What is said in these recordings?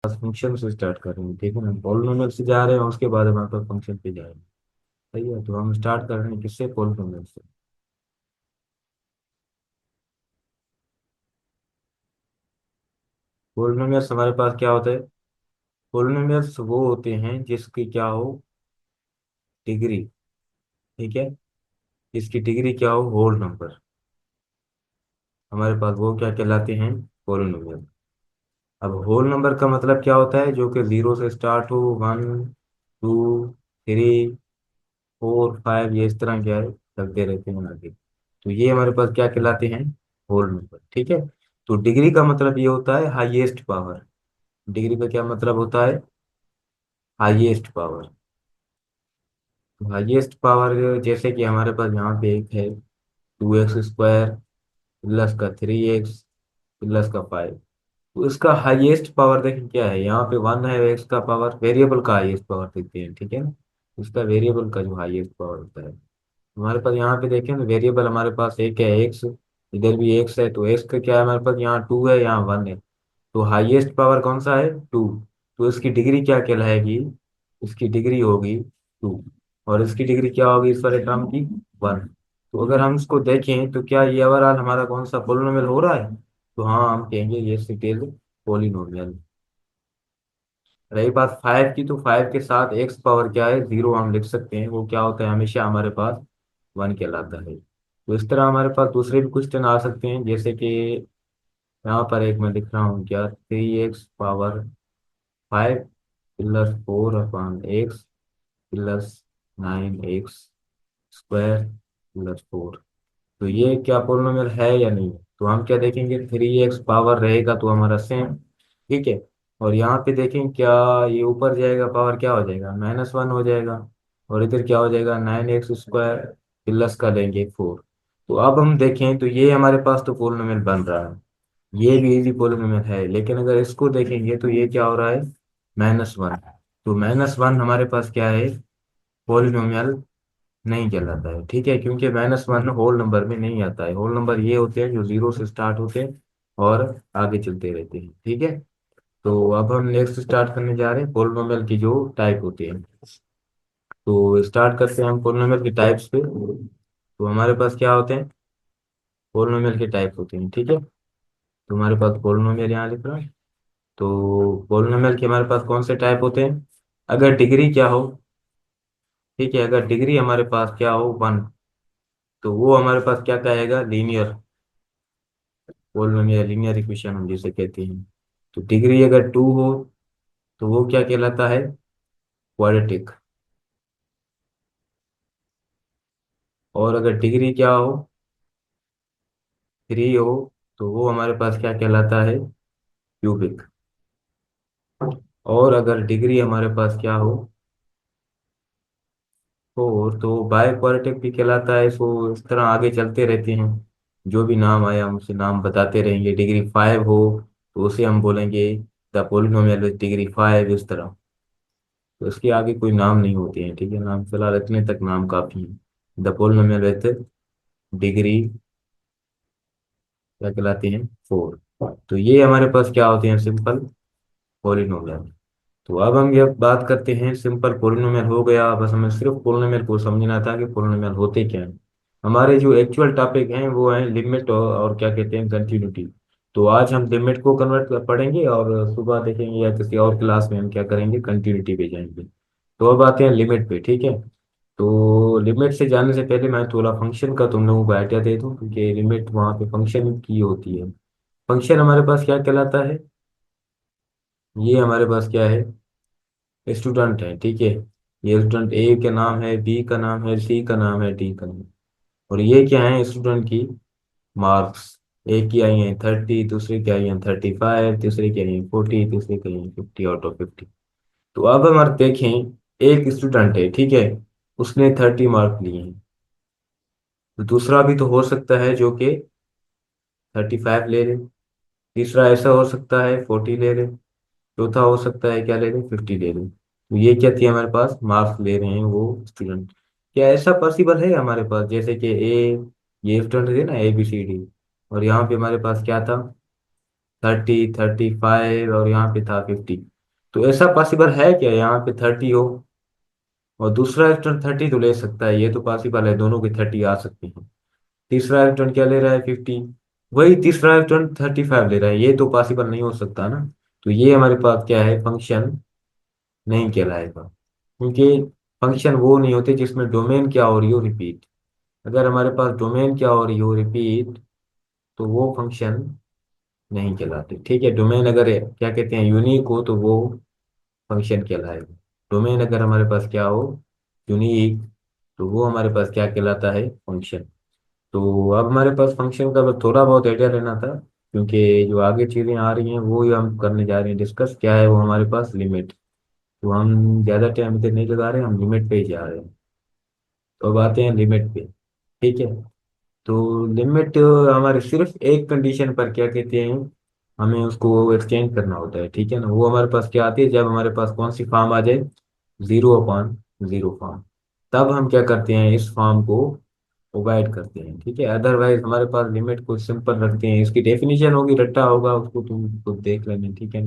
पास function से start करेंगे, ठीक है ना, पॉलिनोमियल से जा रहे हैं उसके बाद हमारे पास फंक्शन पे जाएंगे। सही है, तो हम स्टार्ट कर रहे हैं किससे, पॉलिनोमियल से। पॉलिनोमियल्स हमारे पास क्या होता है? पॉलिनोमियल्स वो होते हैं जिसकी क्या हो, डिग्री, ठीक है, इसकी डिग्री क्या हो, होल नंबर। हमारे पास वो क्या कहलाते हैं, पॉलिनोमियल। अब होल नंबर का मतलब क्या होता है, जो कि जीरो से स्टार्ट हो, one, two, three, four, five, ये इस तरह क्या है, चलते रहते हैं आगे। तो ये हमारे पास क्या कहलाते हैं, होल नंबर, ठीक है। तो डिग्री का मतलब ये होता है हाईएस्ट पावर। डिग्री का क्या मतलब होता है, हाईएस्ट पावर। तो हाईएस्ट पावर जैसे कि हमारे पास यहाँ पे एक है, 2x² प्लस का 3x प्लस का 5। तो इसका हाईएस्ट पावर देखें क्या है, यहाँ पे 1 है, एक्स का पावर, वेरिएबल का हाईएस्ट पावर देखते हैं, ठीक है ना। उसका वेरिएबल का जो हाईएस्ट पावर होता है, हमारे पास यहाँ पे देखें तो वेरिएबल हमारे पास एक है एक्स, इधर भी एक्स है, तो एक्स का क्या है हमारे पास, यहाँ 2 है, यहाँ 1 है। तो हाईएस्ट पावर कौन सा है, 2। तो इसकी डिग्री क्या कहलाएगी, इसकी डिग्री होगी 2। और इसकी डिग्री क्या होगी इस वाले टर्म की, 1। तो अगर हम इसको देखें तो क्या ये ओवरऑल हमारा कौन सा पोलिनोमियल हो रहा है, तो हाँ हम कहेंगे ये इट इज पोलिनोमियल। रही बात 5 की, तो 5 के साथ एक्स पावर क्या है, 0 हम लिख सकते हैं, वो क्या होता है हमेशा हमारे पास 1 कहलाता है। तो इस तरह हमारे पास दूसरे भी क्वेश्चन आ सकते हैं, जैसे कि यहाँ पर एक मैं लिख रहा हूँ क्या, 3x power 5 plus 4/x plus 9x² plus 4। तो ये क्या पोलिनोमियल है या नहीं है, तो हम क्या देखेंगे, 3x पावर रहेगा तो हमारा सेम, ठीक है। और यहाँ पे देखें क्या, ये ऊपर जाएगा पावर क्या हो जाएगा, -1 हो जाएगा। और इधर क्या हो जाएगा, 9x² प्लस का लेंगे 4। तो अब हम देखें तो ये हमारे पास तो पोलिनोमियल बन रहा है, ये भी इजी पोलिनोमियल है, लेकिन अगर इसको देखेंगे तो ये क्या हो रहा है, -1। तो -1 हमारे पास क्या है, पोलिनोमियल नहीं कहलाता है, ठीक है, क्योंकि -1 होल नंबर में नहीं आता है। होल नंबर ये होते हैं जो जीरो से स्टार्ट होते हैं और आगे चलते रहते हैं, ठीक है। तो अब हम नेक्स्ट स्टार्ट करने जा रहे हैं पोलिनोमियल की जो टाइप होते हैं। तो स्टार्ट करते हैं हम पोलिनोमियल की टाइप्स पे। तो हमारे पास क्या होते हैं, पोलिनोमियल के टाइप होते हैं, ठीक है। तो हमारे पास पोलिनोमियल यहाँ लिख रहा है। तो पोलिनोमियल के हमारे पास कौन से टाइप होते हैं, अगर डिग्री क्या हो, ठीक है, अगर डिग्री हमारे पास क्या हो 1, तो वो हमारे पास क्या कहेगा, लीनियर पोलिनोमियल, लीनियर इक्वेशन हम जिसे कहते हैं। तो डिग्री अगर 2 हो तो वो क्या कहलाता है, क्वाड्रेटिक। और अगर डिग्री क्या हो, 3 हो, तो वो हमारे पास क्या कहलाता है, क्यूबिक। और अगर डिग्री हमारे पास क्या हो, 4, तो बाय क्वाड्रेटिक भी कहलाता है। सो इस तरह आगे चलते रहते हैं, जो भी नाम आया हम उसे नाम बताते रहेंगे। डिग्री 5 हो तो उसे हम बोलेंगे द पोलिनोमियल विद डिग्री 5, इस तरह। तो इसके आगे कोई नाम नहीं होते हैं, ठीक है, नाम फिलहाल इतने तक नाम काफी है। द पोलिनोमियल विद डिग्री क्या कहलाते हैं, 4। तो ये हमारे पास क्या होते हैं, सिंपल पोलिनोमियल। तो अब हम ये बात करते हैं, सिंपल पोलिनोमियल हो गया, बस हमें सिर्फ पोलिनोमियल को समझना था कि पोलिनोमियल होते क्या हैं। हमारे जो एक्चुअल टॉपिक हैं वो हैं लिमिट और क्या कहते हैं, कंटिन्यूटी। तो आज हम लिमिट को कन्वर्ट कर पढ़ेंगे, और सुबह देखेंगे या किसी और क्लास में हम क्या करेंगे, कंटिन्यूटी पे जाएंगे। तो अब आते हैं लिमिट पे, ठीक है। तो लिमिट से जाने से पहले मैं थोड़ा फंक्शन का तुम लोगों को आइडिया दे दूं, क्योंकि लिमिट वहाँ पे फंक्शन की होती है। फंक्शन हमारे पास क्या कहलाता है, ये हमारे पास क्या है, स्टूडेंट है, ठीक है। ये स्टूडेंट ए का नाम है, बी का नाम है, सी का नाम है, डी का नाम है। और ये क्या है, स्टूडेंट की मार्क्स। एक की आई हैं 30, दूसरे की आई हैं 35, तीसरे की आई हैं 40, तीसरे की आई हैं 50/50। तो अब हमारे देखें, एक स्टूडेंट है, ठीक है, उसने 30 मार्क लिए हैं। तो दूसरा भी तो हो सकता है जो कि 35 ले ले। तीसरा ऐसा हो सकता है 40 ले ले। चौथा हो सकता है क्या ले ले, 50 ले ले। तो ये क्या थी, हमारे पास मार्क्स ले रहे हैं वो स्टूडेंट। क्या ऐसा पॉसिबल है हमारे पास, जैसे कि ए, ये स्टूडेंट थे ना, ABCD, और यहाँ पे हमारे पास क्या था, 35 और यहाँ पे था 50। तो ऐसा पॉसिबल है क्या यहाँ पे 30 हो और दूसरा स्टूडेंट 30 तो ले सकता है, ये तो पॉसिबल है, दोनों की 30 आ सकती है। तीसरा स्टूडेंट क्या ले रहा है 50, वही तीसरा स्टूडेंट 35 ले रहा है, ये तो पॉसिबल नहीं हो सकता ना। तो ये हमारे पास क्या है, फंक्शन नहीं कहलाएगा, क्योंकि फंक्शन वो नहीं होते जिसमें डोमेन क्या हो रही हो रिपीट। अगर हमारे पास डोमेन क्या हो रही हो रिपीट, तो वो फंक्शन नहीं कहलाते। ठीक है, डोमेन अगर क्या कहते हैं यूनिक हो तो वो फंक्शन कहलाएगा। डोमेन अगर हमारे पास क्या हो यूनिक, तो वो हमारे पास क्या कहलाता है, फंक्शन। तो अब हमारे पास फंक्शन का बस थोड़ा बहुत आइडिया रहना था, क्योंकि जो आगे चीज़ें आ रही हैं वो ही हम करने जा रहे हैं डिस्कस, क्या है वो हमारे पास लिमिट। तो हम ज़्यादा टाइम इधर नहीं लगा रहे, हम लिमिट पे ही जा रहे हैं। तो अब आते हैं लिमिट पे। ठीक है, तो लिमिट हमारे सिर्फ एक कंडीशन पर क्या कहते हैं, हमें उसको एक्सचेंज करना होता है। ठीक है ना, वो हमारे पास क्या आती है, जब हमारे पास कौन सी फॉर्म आ जाए, 0/0 फॉर्म। तब हम क्या करते हैं, इस फॉर्म को प्रोवाइड करते हैं। ठीक है, अदरवाइज हमारे पास लिमिट को सिंपल रखते हैं। इसकी डेफिनेशन होगी, रट्टा होगा, उसको तुम खुद देख लेना। ठीक है,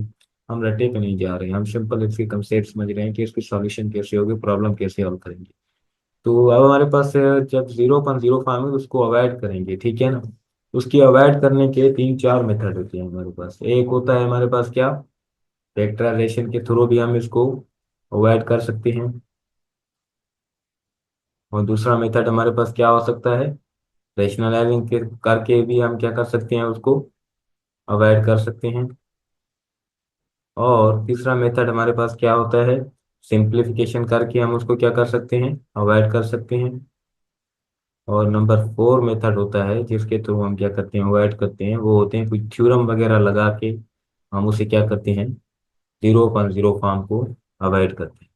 हम रट्टे पे नहीं जा रहे हैं, हम सिंपल इसके कंसेप्ट समझ रहे हैं कि इसकी सॉल्यूशन कैसे होगी, प्रॉब्लम कैसे हल करेंगे। तो अब हमारे पास जब 0/0 फॉर्म है उसको अवॉइड करेंगे। ठीक है ना, उसकी अवॉइड करने के 3-4 मेथड होते हैं हमारे पास। एक होता है हमारे पास क्या, फैक्टराइजेशन के थ्रू भी हम इसको अवॉइड कर सकते हैं। और दूसरा मेथड हमारे पास क्या हो सकता है, रैशनलाइजिंग के करके भी हम क्या कर सकते हैं, उसको अवॉइड कर सकते हैं। और तीसरा मेथड हमारे पास क्या होता है, सिंप्लीफिकेशन करके हम उसको क्या कर सकते हैं, अवॉइड कर सकते हैं। और नंबर 4 मेथड होता है जिसके थ्रू हम क्या करते हैं, अवॉइड करते हैं, वो होते हैं कुछ थ्योरम वगैरह लगा के हम उसे क्या करते हैं, 0/0 फॉर्म को अवॉइड करते हैं।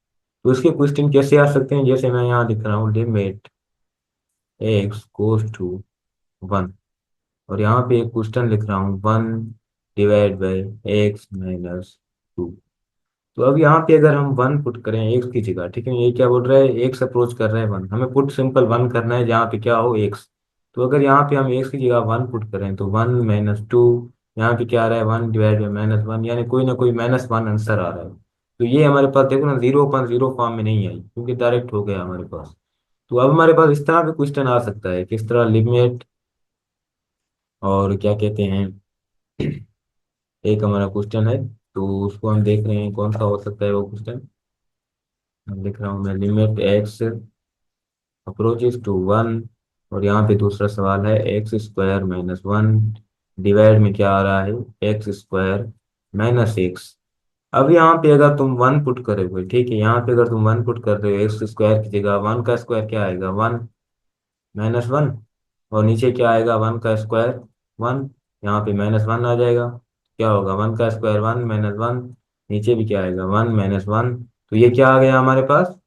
तो इसके क्वेश्चन कैसे आ सकते हैं, जैसे मैं यहाँ लिख रहा हूँ लिमिट एक्स गोज टू 1, और यहाँ पे एक क्वेश्चन लिख रहा हूँ 1/x-2। तो अब यहाँ पे अगर हम 1 पुट करें एक्स की जगह, ठीक है, ये क्या बोल रहा है, एक्स अप्रोच कर रहा है 1, हमें पुट सिंपल 1 करना है जहाँ पे क्या हो एक्स। तो अगर यहाँ पे हम एक्स की जगह 1 पुट करें तो 1-2, यहाँ पे क्या आ रहा है, 1/-1, यानी कोई ना कोई -1 आंसर आ रहा है। तो ये हमारे पास देखो ना 0/0 फॉर्म में नहीं आई, क्योंकि डायरेक्ट हो गया हमारे पास। तो अब हमारे पास इस तरह भी क्वेश्चन आ सकता है, किस तरह, लिमिट और क्या कहते हैं, एक हमारा क्वेश्चन है, तो उसको हम देख रहे हैं कौन सा हो सकता है वो क्वेश्चन। लिख रहा हूँ मैं लिमिट एक्स अप्रोचेस टू 1, और यहाँ पे दूसरा सवाल है x² - 1 डिवाइड में क्या आ रहा है, x² - x। अब यहाँ पे अगर तुम 1 पुट करोगे, ठीक है, यहाँ पे अगर तुम 1 पुट कर रहे हो x² की जगह, 1 का स्क्वायर क्या आएगा, 1-1, और नीचे क्या आएगा, 1 का स्क्वायर 1, यहाँ पे -1 आ जाएगा। क्या होगा, 1 का स्क्वायर 1-1, नीचे भी क्या आएगा, 1-1। तो ये क्या आ गया हमारे पास,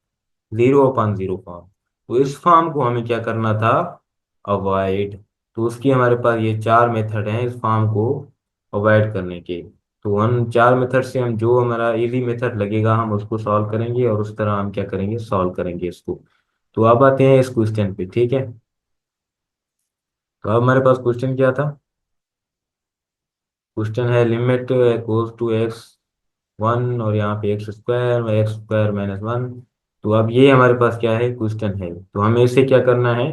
0/0 फॉर्म। तो इस फॉर्म को हमें क्या करना था, अवॉइड। तो उसकी हमारे पास ये 4 मेथड हैं इस फॉर्म को अवॉइड करने के। तो हम 4 मेथड से हम जो हमारा इजी मेथड लगेगा हम उसको सॉल्व करेंगे, और उस तरह हम क्या करेंगे, सॉल्व करेंगे इसको। तो अब आते हैं इस क्वेश्चन पे। ठीक है, तो अब हमारे पास क्वेश्चन क्या था, क्वेश्चन है लिमिट गोज टू x1, और यहाँ पे x² - 1। तो अब ये हमारे पास क्या है, क्वेश्चन है, तो हमें इसे क्या करना है,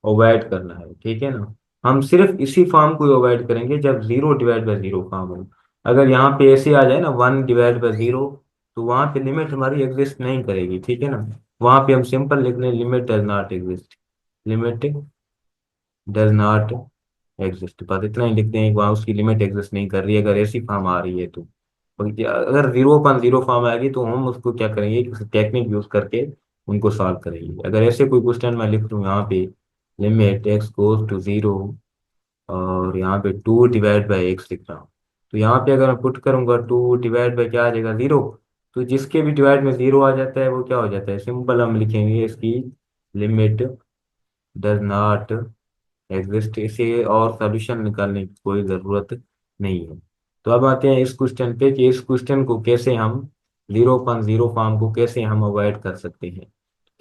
अवॉइड करना है। ठीक है ना, हम सिर्फ इसी फॉर्म को अवॉइड करेंगे जब 0/0 फॉर्म हो। अगर यहाँ पे ऐसे आ जाए ना 1/0, तो वहाँ पे लिमिट हमारी एग्जिस्ट नहीं करेगी। ठीक है ना, वहाँ पे हम सिंपल लिख लें limit does not exist, limit does not exist, बस इतना ही लिखते हैं, वहाँ उसकी लिमिट एग्जिस्ट नहीं कर रही है अगर ऐसी फॉर्म आ रही है तो। अगर 0/0 फॉर्म आएगी तो हम उसको क्या करेंगे, किसी टेक्निक यूज करके उनको सॉल्व करेंगे। अगर ऐसे कोई क्वेश्चन मैं लिख दूँ यहाँ पे, लिमिट एक्स गोज टू 0, और यहाँ पे 2/x लिख रहा हूँ, तो यहाँ पे अगर मैं पुट करूंगा 2 डिवाइड बाई क्या आ जाएगा, 0। तो जिसके भी डिवाइड में 0 आ जाता है वो क्या हो जाता है, सिंपल हम लिखेंगे इसकी लिमिट डज नॉट एग्जिस्ट। इसे और सॉल्यूशन निकालने की कोई ज़रूरत नहीं है। तो अब आते हैं इस क्वेश्चन पे कि इस क्वेश्चन को कैसे हम, 0/0 फॉर्म को कैसे हम अवॉइड कर सकते हैं।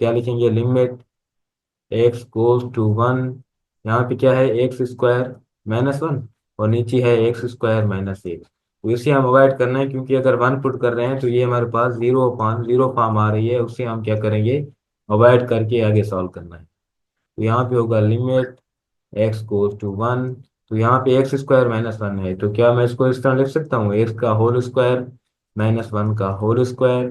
क्या लिखेंगे, लिमिट एक्स गोज टू 1, यहाँ पे क्या है, x² - 1, और नीचे है एक्स स्क्वायर माइनस एक। तो इसे हम अवॉइड करना है, क्योंकि अगर वन पुट कर रहे हैं तो ये हमारे पास जीरो फॉर्म आ रही है, उससे हम क्या करेंगे, अवॉइड करके आगे सॉल्व करना है। तो यहाँ पे होगा limit x goes to one. तो यहाँ पे एक्स स्क्वायर माइनस वन है, तो क्या मैं इसको इस तरह लिख सकता हूँ, एक्स का होल स्क्वायर माइनस वन का होल स्क्वायर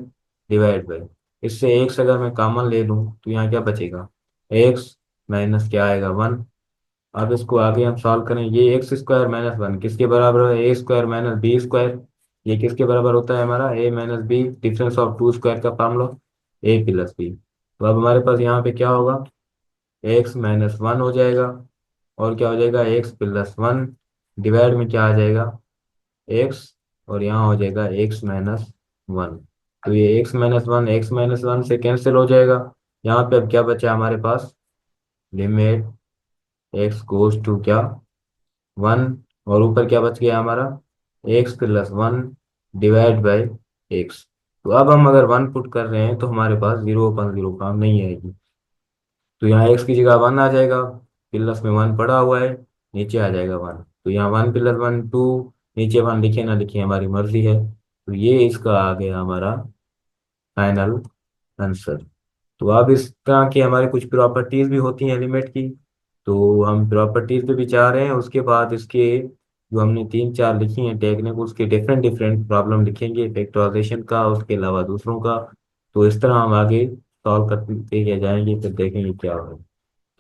डिवाइड बाई, इससे एक्स अगर मैं कॉमन ले लूँ तो यहाँ क्या बचेगा, एक्स माइनस क्या आएगा, वन। अब इसको आगे हम सॉल्व करें, ये एक्स स्क्वायर माइनस वन किसके बराबर है, A square minus B square. ये किसके बराबर होता है हमारा, A minus B, difference of two square का फॉर्मूला, ए प्लस बी। तो अब हमारे पास यहाँ पे क्या होगा, एक्स माइनस वन हो जाएगा, और क्या हो जाएगा, एक्स प्लस वन डिवाइड में क्या आ जाएगा, एक्स, और यहाँ हो जाएगा एक्स माइनस वन। तो ये एक्स माइनस वन से कैंसिल हो जाएगा। यहाँ पे अब क्या बचा हमारे पास, लिमिट एक्स गोज टू क्या, वन, और ऊपर क्या बच गया हमारा, x plus one divide by x. तो अब हम अगर वन पुट कर रहे हैं तो हमारे पास जीरो अपन जीरो काम नहीं आएगी, तो यहाँ एक्स की जगह वन आ जाएगा, प्लस में वन पड़ा हुआ है, नीचे आ जाएगा वन। तो यहाँ वन प्लस वन टू, नीचे वन लिखे ना लिखे हमारी मर्जी है। तो ये इसका आ गया हमारा फाइनल आंसर। तो अब इस तरह की हमारी कुछ प्रॉपर्टीज भी होती हैं लिमिट की, तो हम प्रॉपर्टीज पे भी जा रहे हैं। उसके बाद इसके जो हमने तीन चार लिखी हैं टेक्निक, उसके डिफरेंट डिफरेंट प्रॉब्लम लिखेंगे, फैक्टराइजेशन का, उसके अलावा दूसरों का। तो इस तरह हम आगे सॉल्व करते जाएंगे, फिर देखेंगे क्या होगा।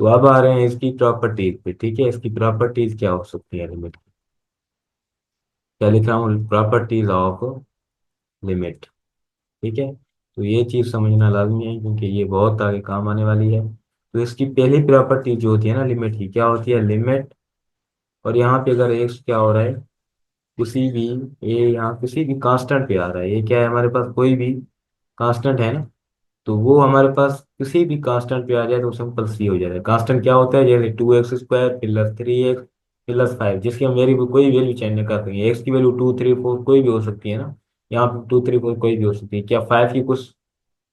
तो अब आ रहे हैं इसकी प्रॉपर्टीज पे, ठीक है, इसकी प्रॉपर्टीज क्या हो सकती है लिमिट की। क्या लिख रहा हूँ, प्रॉपर्टीज ऑफ लिमिट, ठीक है। तो ये चीज समझना लाजमी है, क्योंकि ये बहुत आगे काम आने वाली है। तो इसकी पहली प्रॉपर्टी जो होती है ना लिमिट की, क्या होती है, लिमिट, और यहाँ पे अगर एक्स क्या हो रहा है, किसी भी, ये यहाँ किसी भी कांस्टेंट पे आ रहा है, ये क्या है हमारे पास, कोई भी कांस्टेंट है ना, तो वो हमारे पास किसी भी कांस्टेंट पे आ जाए तो सिंपल सी हो जाएगा। कांस्टेंट क्या होता है, जैसे two x square plus three x plus five, जिसकी हम वेरिएबल कोई वैल्यू चेंज कर सकते हैं, एक्स की वैल्यू टू थ्री फोर कोई भी हो सकती है ना, यहाँ पे टू थ्री फोर कोई भी हो सकती है, क्या फाइव की कुछ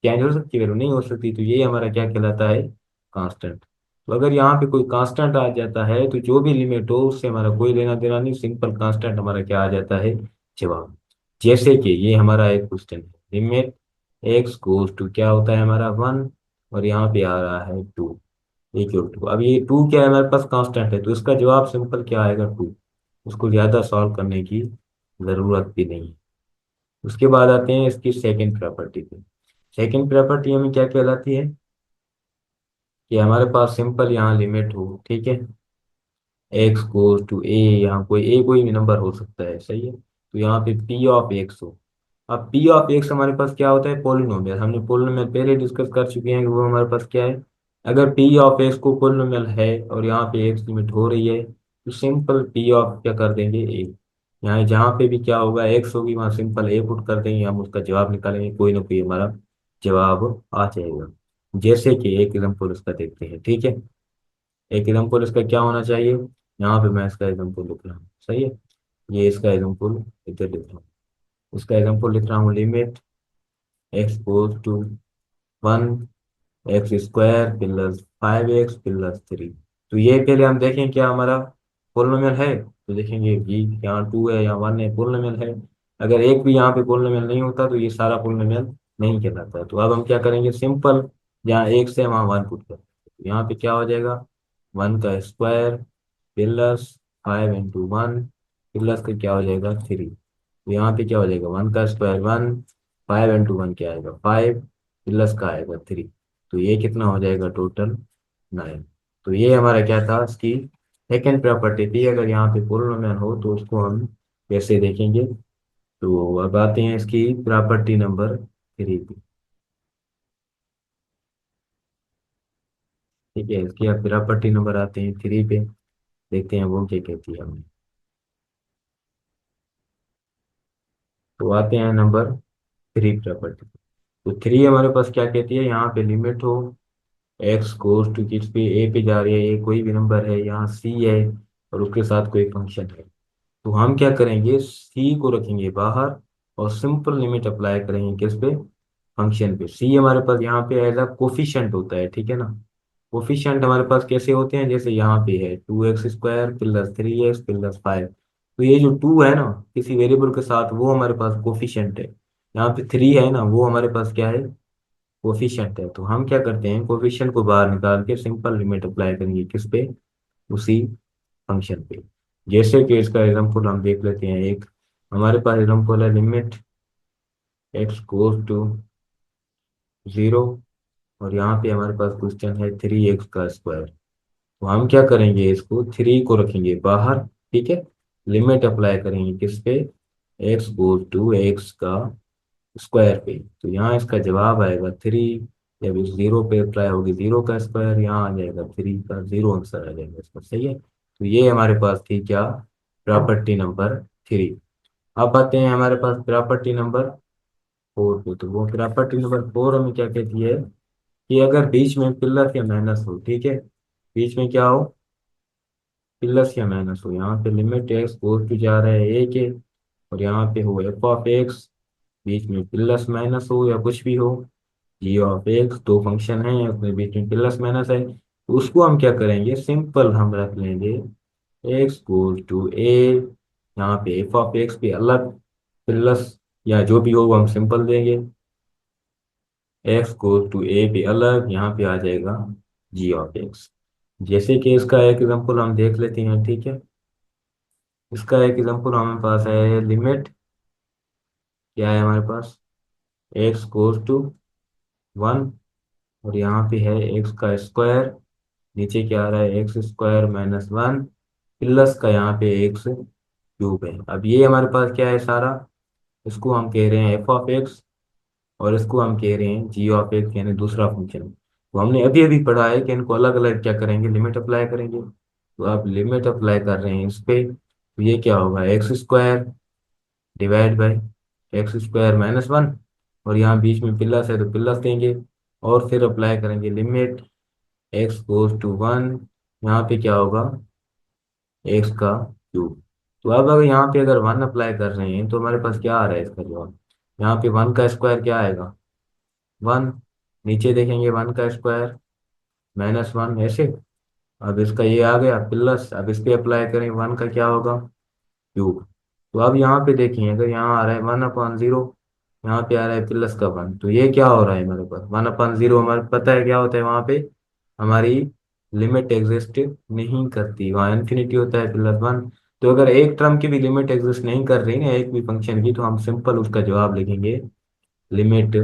चेंज हो सकती है, वैल्यू नहीं हो सकती, तो ये हमारा क्या कहलाता है, कांस्टेंट। तो अगर यहाँ पे कोई कांस्टेंट आ जाता है तो जो भी लिमिट हो उससे हमारा कोई लेना देना नहीं, सिंपल कांस्टेंट हमारा क्या आ जाता है, जवाब। जैसे कि ये हमारा एक क्वेश्चन है, लिमिट एक्स गोज टू क्या होता है हमारा, वन, और यहाँ पे आ रहा है टू इक्वल टू। अब ये टू क्या है हमारे पास, कांस्टेंट है, तो इसका जवाब सिंपल क्या आएगा, टू। उसको ज्यादा सॉल्व करने की जरूरत भी नहीं है। उसके बाद आते हैं इसकी सेकंड प्रॉपर्टी पे। सेकंड प्रॉपर्टी हमें क्या कहलाती है, कि हमारे पास सिंपल यहाँ लिमिट हो, ठीक है, एक्स गोज टू ए, यहाँ कोई भी नंबर हो सकता है, सही है, तो यहाँ पे पी ऑफ एक्स हो। अब पी ऑफ एक्स हमारे पास क्या होता है, पोलिनोमियल। हमने पोलिनोमियल पहले डिस्कस कर चुके हैं कि वो हमारे पास क्या है, अगर पी ऑफ एक्स को पोलिनोमियल है और यहाँ पे एक्स लिमिट हो रही है, तो सिंपल पी ऑफ क्या कर देंगे, ए। यहाँ जहाँ पे भी क्या होगा, एक्स होगी, वहाँ सिंपल ए पुट कर देंगे, हम उसका जवाब निकालेंगे, कोई ना कोई हमारा जवाब आ जाएगा। जैसे कि एक एग्जाम्पल उसका देखते हैं, ठीक है। एक एग्जाम्पल इसका क्या होना चाहिए, यहाँ पे मैं इसका एग्जाम्पल लिख रहा हूँ, सही है, ये इसका एग्जाम्पल इधर लिख रहा हूँ। उसका एग्जाम्पल लिख रहा हूँ, limit x goes to one, x square plus five x plus three. तो ये पहले हम देखें क्या हमारा पोलिनोमियल है, तो देखेंगे कि यहाँ टू है, यहाँ वन है, पोलिनोमियल है। अगर एक भी यहाँ पे पोलिनोमियल नहीं होता तो ये सारा पोलिनोमियल नहीं कहलाता है। तो अब हम क्या करेंगे, सिंपल, जहाँ एक से वहाँ वन पुट कर, तो यहाँ पे क्या हो जाएगा, वन का square plus five into one plus का क्या हो जाएगा, थ्री। तो यहाँ पे क्या हो जाएगा, वन का square one, five into one क्या आएगा, फाइव, प्लस का आएगा थ्री। तो ये कितना हो जाएगा टोटल, नाइन। तो ये हमारा क्या था, इसकी सेकेंड प्रॉपर्टी थी, अगर यहाँ पे पोलिनोमियल हो तो उसको हम कैसे देखेंगे। तो अब आते हैं इसकी प्रॉपर्टी नंबर थ्री पे, ठीक है। इसकी अब प्रॉपर्टी नंबर आते हैं थ्री पे, देखते हैं वो क्या कहती है हमें। तो आते हैं नंबर थ्री प्रॉपर्टी। तो थ्री हमारे पास क्या कहती है, यहाँ पे लिमिट हो एक्स गोज टू किस पे, ए पे जा रही है, ए कोई भी नंबर है, यहाँ सी है, और उसके साथ कोई फंक्शन है। तो हम क्या करेंगे, सी को रखेंगे बाहर और सिंपल लिमिट अप्लाई करेंगे किस पे, फंक्शन पे। सी हमारे पास यहाँ पे एज अ कोफिशिएंट होता है, ठीक है ना। कोफिशिएंट हमारे पास कैसे होते हैं, जैसे यहाँ पे है two x square plus three x plus five, तो ये जो टू है ना, किसी वेरिएबल के साथ, वो हमारे पास कोफिशिएंट है। यहाँ पे थ्री है ना, वो हमारे पास क्या है, कोफिशिएंट है। तो हम क्या करते हैं, कोफिशिएंट को बाहर निकाल के सिंपल लिमिट अप्लाई करेंगे किस पे, उसी फंक्शन पे। जैसे कि इसका एग्जांपल हम देख लेते हैं एक, हमारे पास एग्जांपल है limit x goes to zero, और यहाँ पे हमारे पास क्वेश्चन है थ्री एक्स का स्क्वायर। तो हम क्या करेंगे, इसको थ्री को रखेंगे बाहर, ठीक है, लिमिट अप्लाई करेंगे किस पे, एक्स गोज टू एक्स का स्क्वायर पे। तो यहाँ इसका जवाब आएगा थ्री। जब इस जीरो पे अप्लाई होगी जीरो का स्क्वायर, यहाँ आ जाएगा थ्री का जीरो, आंसर आ जाएगा इसका, सही है। तो ये हमारे पास थी क्या, प्रॉपर्टी नंबर थ्री। अब आते हैं हमारे पास प्रॉपर्टी नंबर फोर पे। तो वो प्रॉपर्टी नंबर फोर हमें क्या कहती है, कि अगर बीच में प्लस या माइनस हो, ठीक है, बीच में क्या हो, प्लस या माइनस हो, यहाँ पे लिमिट एक्स गोज टू जा रहा है ए के, और यहाँ पे हो एफ ऑफ एक्स, बीच में प्लस माइनस हो या कुछ भी हो, जी ऑफ एक्स, दो फंक्शन है अपने बीच में प्लस माइनस है, तो उसको हम क्या करेंगे, सिंपल हम रख लेंगे एक्स गोज टू ए, यहाँ पे एफ ऑफ एक्स पे अलग प्लस या जो भी हो वो हम सिंपल देंगे, एक्स गोज टू ए पे अलग, यहाँ पे आ जाएगा जी ऑफ एक्स। जैसे कि इसका एक एग्जांपल हम देख लेते हैं, ठीक है। इसका एक एग्जांपल हमारे पास है लिमिट, क्या है हमारे पास, एक्स गोज टू वन, और यहाँ पे है एक्स का स्क्वायर, नीचे क्या आ रहा है, x square minus one, plus का यहाँ पे एक्स क्यूब है। अब ये हमारे पास क्या है सारा, इसको हम कह रहे हैं एफ ऑफ एक्स, और इसको हम कह रहे हैं जी ऑफ एक्स, यानी दूसरा फंक्शन। तो हमने अभी अभी पढ़ा है कि इनको अलग अलग क्या करेंगे, लिमिट अप्लाई करेंगे। तो आप लिमिट अप्लाई कर रहे हैं इस पे, तो ये क्या होगा, x square divide by x square minus one, और यहाँ बीच में प्लस है तो प्लस देंगे, और फिर अप्लाई करेंगे limit x goes to one, यहाँ पे क्या होगा, एक्स का क्यूब। तो अब अगर यहाँ पे अगर वन अप्लाई कर रहे हैं तो हमारे पास क्या आ रहा है इसका जवाब, यहाँ पे वन का स्क्वायर क्या आएगा, वन, नीचे देखेंगे वन का स्क्वायर माइनस वन, ऐसे। अब इसका ये आ गया प्लस, अब इस पे अप्लाई करें वन का क्या होगा, क्यूब। तो अब यहाँ पे देखिए, अगर यहाँ आ रहा है वन अपॉन जीरो, यहाँ पे आ रहा है प्लस का वन, तो ये क्या हो रहा है हमारे पास, वन अपॉन जीरो, हमारे पता है क्या होता है वहाँ पे, हमारी लिमिट एग्जिस्ट नहीं करती, वहाँ इन्फिनिटी होता है प्लस वन। तो अगर एक टर्म की भी लिमिट एग्जिस्ट नहीं कर रही ना, एक भी फंक्शन की, तो हम सिंपल उसका जवाब लिखेंगे लिमिट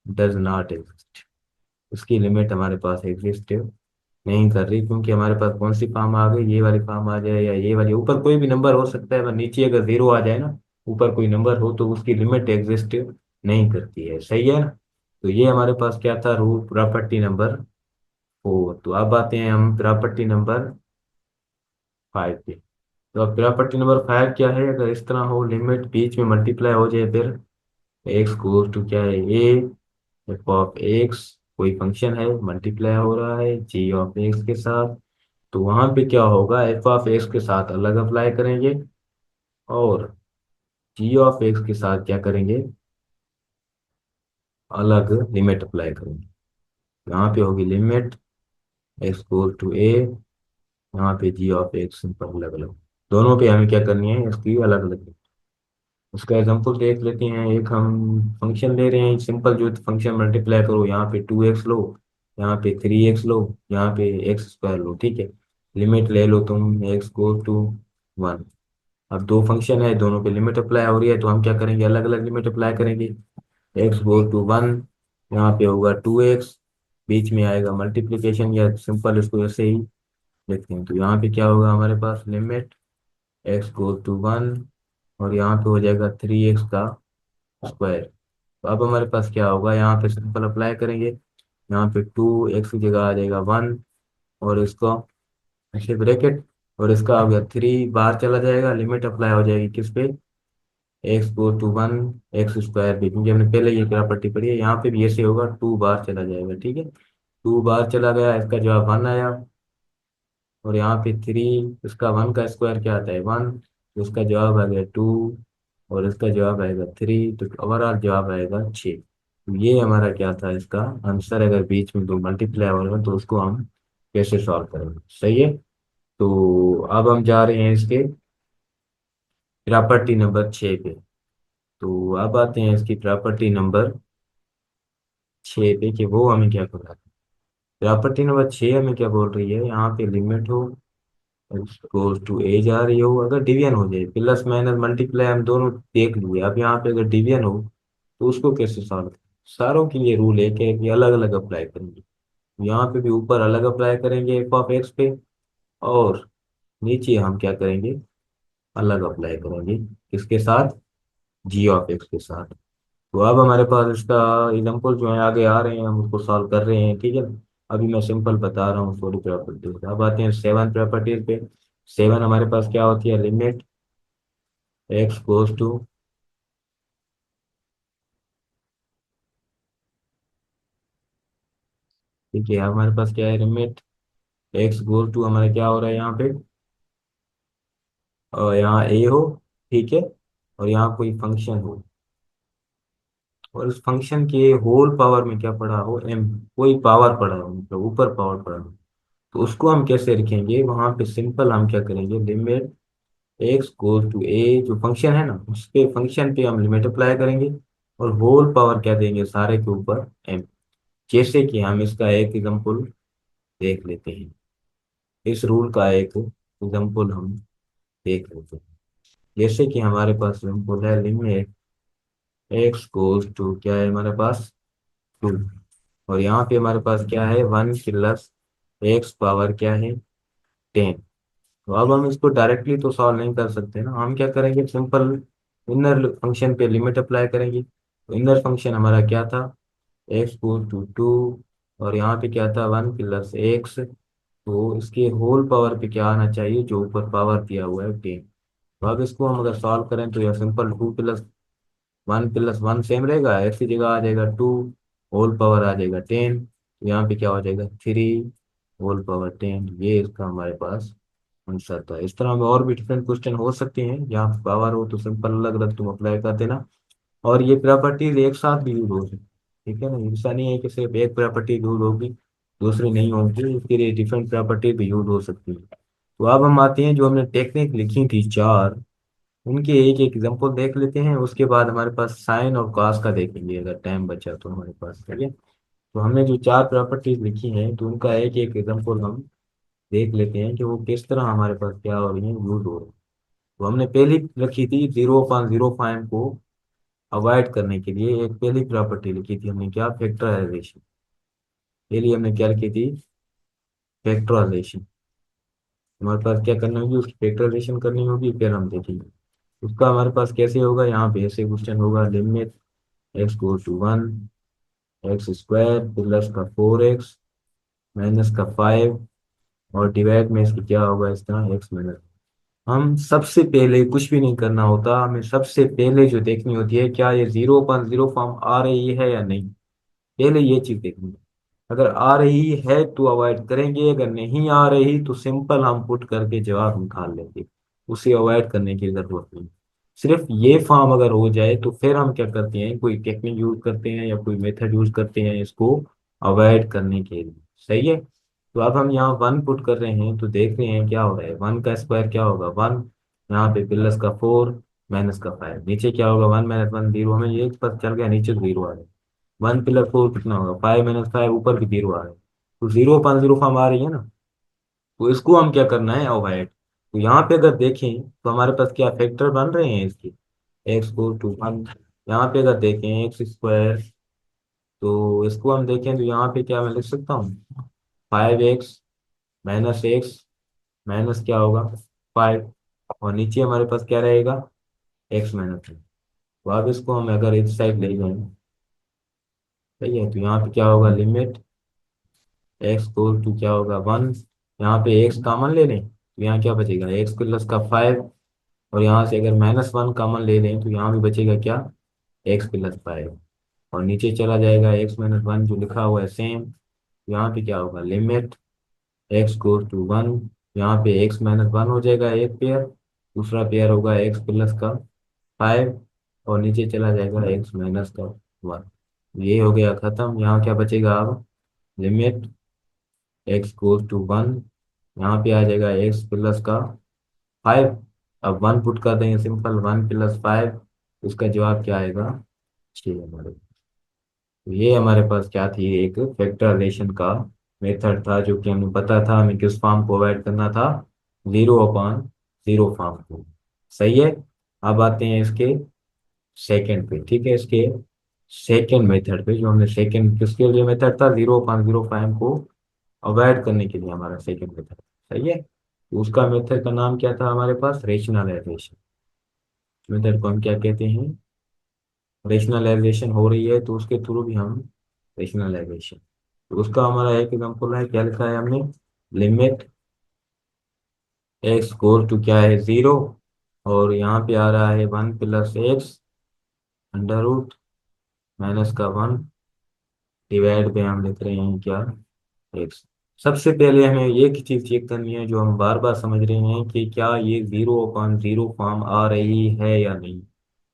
डज नॉट एग्जिस्ट। उसकी लिमिट हमारे पास एग्जिस्ट नहीं कर रही, क्योंकि हमारे पास कौन सी फॉर्म आ गई, ये वाली फॉर्म आ जाए या ये वाली, ऊपर कोई भी नंबर हो सकता है पर नीचे अगर जीरो आ जाए ना, ऊपर कोई नंबर हो, तो उसकी लिमिट एग्जिस्ट नहीं करती है, सही है ना। तो ये हमारे पास क्या था, रूल प्रॉपर्टी नंबर फोर। तो अब आते हैं हम प्रॉपर्टी नंबर फाइव पे। तो अब प्रॉपर्टी नंबर फाइव क्या है, अगर इस तरह हो, लिमिट बीच में मल्टीप्लाई हो जाए, फिर एक्स गोज टू क्या है ए, एफ ऑफ एक्स, कोई फंक्शन है मल्टीप्लाई हो रहा है जी ऑफ एक्स के साथ, तो वहां पे क्या होगा, एफ ऑफ एक्स के साथ अलग अप्लाई करेंगे, और जी ऑफ एक्स के साथ क्या करेंगे, अलग लिमिट अप्लाई करेंगे। यहाँ पे होगी लिमिट एक्स गोज टू ए, यहाँ पे जी ऑफ एक्स सिंपल अलग अलग, दोनों पे हमें क्या करनी है, इसकी अलग अलग। उसका एग्जांपल देख लेते हैं, एक हम फंक्शन ले रहे हैं सिंपल, जो फंक्शन मल्टीप्लाई करो, यहाँ पे टू एक्स लो, यहाँ पे थ्री एक्स लो, यहाँ पे एक्स स्क्वायर लो, ठीक है। लिमिट ले लो तुम एक्स गोज टू वन। अब दो फंक्शन है, दोनों पे लिमिट अप्लाई हो रही है, तो हम क्या करेंगे, अलग अलग लिमिट अप्लाई करेंगे। एक्स गोज टू वन, यहाँ पे होगा टू एक्स, बीच में आएगा मल्टीप्लीकेशन, या सिंपल इसको ऐसे ही लिखते हैं। तो यहाँ पे क्या होगा हमारे पास, limit x goes to one, और यहाँ पे हो जाएगा थ्री एक्स का स्क्वायर। तो अब हमारे पास क्या होगा, यहाँ पे सिंपल अप्लाई करेंगे, यहाँ पे टू एक्स की जगह आ जाएगा वन, और इसको ऐसे ब्रैकेट, और इसका हो गया थ्री, बाहर चला जाएगा, लिमिट अप्लाई हो जाएगी किस पे, x go to one, x square भी, क्योंकि हमने पहले ये प्रॉपर्टी पढ़ी है, यहाँ पे भी ऐसे होगा, टू बार चला जाएगा, ठीक है। टू बार चला गया, इसका जवाब वन आया, और यहाँ पे थ्री, इसका वन का स्क्वायर क्या आता है, वन, तो उसका जवाब आ गया टू, और इसका जवाब आएगा थ्री, तो ओवरऑल जवाब आएगा छः। तो ये हमारा क्या था इसका आंसर, अगर बीच में दो मल्टीप्लाई हो रहे हो तो उसको हम कैसे सॉल्व करेंगे, सही है। तो अब हम जा रहे हैं इसके प्रॉपर्टी नंबर 6 पे। तो अब आते हैं इसकी प्रॉपर्टी नंबर 6 पे कि वो हमें क्या कर रहा है। प्रॉपर्टी नंबर 6 हमें क्या बोल रही है, यहाँ पे लिमिट हो गोज टू ए जा रही हो, अगर डिवीजन हो जाए, प्लस माइनस मल्टीप्लाई हम दोनों देख लिए, अब यहाँ पे अगर डिवीजन हो तो उसको कैसे सॉल्व करें। सारों के लिए रूल एक है कि अलग अलग अप्लाई करेंगे। यहाँ पे भी ऊपर अलग अप्लाई करेंगे एफ ऑफ एक्स पे, और नीचे हम क्या करेंगे, अलग अप्लाई करेंगे किसके साथ, जी ऑफ एक्स के साथ। तो अब हमारे पास इसका एग्जाम्पल जो है आगे आ रहे हैं, हम उसको सॉल्व कर रहे हैं, ठीक है ना। अभी मैं सिंपल बता रहा हूँ थोड़ी प्रॉपर्टीज, अब आते हैं 7 प्रॉपर्टीज पे। 7 हमारे पास क्या होती है, लिमिट एक्स गोज टू, ठीक है हमारे पास क्या है, लिमिट एक्स गोज टू, हमारा क्या हो रहा है यहाँ पे, और यहाँ ए हो, ठीक है, और यहाँ कोई फंक्शन हो, और उस फंक्शन के होल पावर में क्या पड़ा हो, एम, कोई पावर पड़ा हो, मतलब ऊपर पावर पड़ा हो। तो उसको हम कैसे रखेंगे, वहां पे सिंपल हम क्या करेंगे, लिमिट एक्स गोज टू ए जो फंक्शन है ना, उसके फंक्शन पे हम लिमिट अप्लाई करेंगे, और होल पावर क्या देंगे सारे के ऊपर एम। जैसे कि हम इसका एक एग्जांपल देख लेते हैं, इस रूल का एक एग्जांपल हम देख लेते हैं। जैसे कि हमारे पास एग्जांपल है, लिमिट एक्स गोज टू क्या है हमारे पास, 2, और यहाँ पे हमारे पास क्या है, 1 प्लस एक्स पावर क्या है, 10। तो अब हम इसको डायरेक्टली तो सॉल्व नहीं कर सकते ना, हम क्या करेंगे, सिंपल इनर फंक्शन पे लिमिट अप्लाई करेंगे। तो इनर फंक्शन हमारा क्या था, एक्स गोज टू 2, और यहाँ पे क्या था, 1 प्लस एक्स, तो इसके होल पावर पे क्या आना चाहिए, जो ऊपर पावर दिया हुआ है 10। तो अब इसको हम अगर सॉल्व करें तो यह सिंपल 2 प्लस 1 प्लस 1 सेम रहेगा, एक्स की जगह आ जाएगा 2, होल पावर आ जाएगा 10, तो यहाँ पे क्या हो जाएगा 3 होल पावर 10। ये इसका हमारे पास आंसर था। इस तरह में और भी डिफरेंट क्वेश्चन हो सकते हैं, यहाँ पावर हो तो सिंपल अलग अलग तुम अप्लाई कर देना। और ये प्रॉपर्टीज एक साथ भी यूज हो सकती, ठीक है ना, ऐसा नहीं है कि सिर्फ एक प्रॉपर्टी यूज होगी दूसरी नहीं होगी, इसके लिए डिफरेंट प्रॉपर्टी भी यूज हो सकती है। तो अब हम आते हैं जो हमने टेक्निक लिखी थी 4, उनके एक एक एग्जांपल देख लेते हैं, उसके बाद हमारे पास साइन और कॉस का देखेंगे अगर टाइम बचा तो हमारे पास, ठीक है। तो हमने जो 4 प्रॉपर्टीज लिखी हैं तो उनका एक एक एग्जांपल हम देख लेते हैं कि वो किस तरह हमारे पास क्या हो रही है, यूज हो रही है। तो हमने पहली रखी थी 0.05 को अवॉइड करने के लिए, एक पहली प्रॉपर्टी लिखी थी हमने, क्या, फैक्टराइजेशन। पहली हमने क्या लिखी थी, फैक्टराइजेशन। हमारे पास क्या करनी होगी, उसकी फैक्टराइजेशन करनी होगी, फिर हम देखेंगे उसका हमारे पास कैसे होगा। यहाँ पे ऐसे क्वेश्चन होगा, limit x goes to 1, x square plus का 4x माइनस का 5, और डिवाइड में इसकी क्या होगा, इस तरह एक्स माइनस। हम सबसे पहले कुछ भी नहीं करना होता, हमें सबसे पहले जो देखनी होती है, क्या ये 0.0 फॉर्म आ रही है या नहीं, पहले ये चीज देखनी है। अगर आ रही है तो अवॉइड करेंगे, अगर नहीं आ रही तो सिंपल हम पुट करके जवाब निकाल लेंगे, उसे अवॉइड करने की जरूरत नहीं। सिर्फ ये फॉर्म अगर हो जाए तो फिर हम क्या करते हैं, कोई टेक्निक यूज करते हैं या कोई मेथड यूज करते हैं इसको अवॉइड करने के लिए, सही है। तो अब हम यहाँ 1 पुट कर रहे हैं तो देख रहे हैं क्या हो रहा है, 1 का स्क्वायर क्या होगा 1, यहाँ पे प्लस का 4 माइनस का 5, नीचे क्या होगा 1 माइनस 1 0, हमें ये पता चल गया नीचे 0 आ रहा है। 1 प्लस 4 कितना होगा 5 माइनस 5, ऊपर भी 0 आ रहा है, तो 0.0 फॉर्म आ रही है ना, तो इसको हम क्या करना है, अवॉइड। तो यहाँ पे अगर देखें तो हमारे पास क्या फैक्टर बन रहे हैं इसके, एक्स गो टू 1। यहाँ पे अगर देखें एक्स स्क्वायर, तो इसको हम देखें तो यहाँ पे क्या मैं लिख सकता हूँ, 5x माइनस एक्स माइनस क्या होगा 5, और नीचे हमारे पास क्या रहेगा, एक्स माइनस। तो अब इसको हम अगर इस साइड ले जाएं, सही है, तो यहाँ पे क्या होगा, लिमिट एक्स गोल टू क्या होगा 1, यहाँ पे एक्स कॉमन ले लें तो यहाँ क्या बचेगा, एक्स प्लस का 5, और यहाँ से अगर -1 कॉमन ले लें तो यहाँ भी बचेगा क्या, एक्स प्लस 5, और नीचे चला जाएगा x-1 जो लिखा हुआ है सेम। यहाँ पे क्या होगा, लिमिट एक्स गोज टू 1, यहाँ पे x-1 हो जाएगा एक पेयर, दूसरा पेयर होगा एक्स प्लस का 5, और नीचे चला जाएगा एक्स माइनस का 1। ये हो गया खत्म, यहाँ क्या बचेगा अब, लिमिट एक्स गोज टू 1, यहाँ पे आ जाएगा एक्स प्लस का 5, अब वन पुट कर देंगे सिंपल, 1 + 5, उसका जवाब क्या आएगा? 6 हमारे। तो ये हमारे पास क्या थी, एक फैक्टराइजेशन का मेथड था, जो कि हमें पता था हमें किस फॉर्म को अवॉइड करना था, 0/0 फॉर्म को। सही है। अब आते हैं इसके सेकंड पे, ठीक है, इसके सेकंड मेथड पे, जो हमने सेकंड किसके लिए मेथड था, 0/05 को अवॉइड करने के लिए हमारा सेकंड मेथड। सही है। तो उसका मेथड का नाम क्या था हमारे पास, रेशनलाइजेशन। मेथड को हम क्या कहते हैं, रेशनलाइजेशन हो रही है तो उसके थ्रू भी हम रेशनलाइजेशन। तो उसका हमारा एक एग्जाम्पल है, क्या लिखा है हमने, लिमिट एक्स गोल टू क्या है, 0, और यहाँ पे आ रहा है 1 + x √-1 डिवाइड पे हम लिख रहे हैं क्या, एक्स। सबसे पहले हमें एक चीज चेक करनी है, जो हम बार बार समझ रहे हैं, कि क्या ये 0/0 फॉर्म आ रही है या नहीं।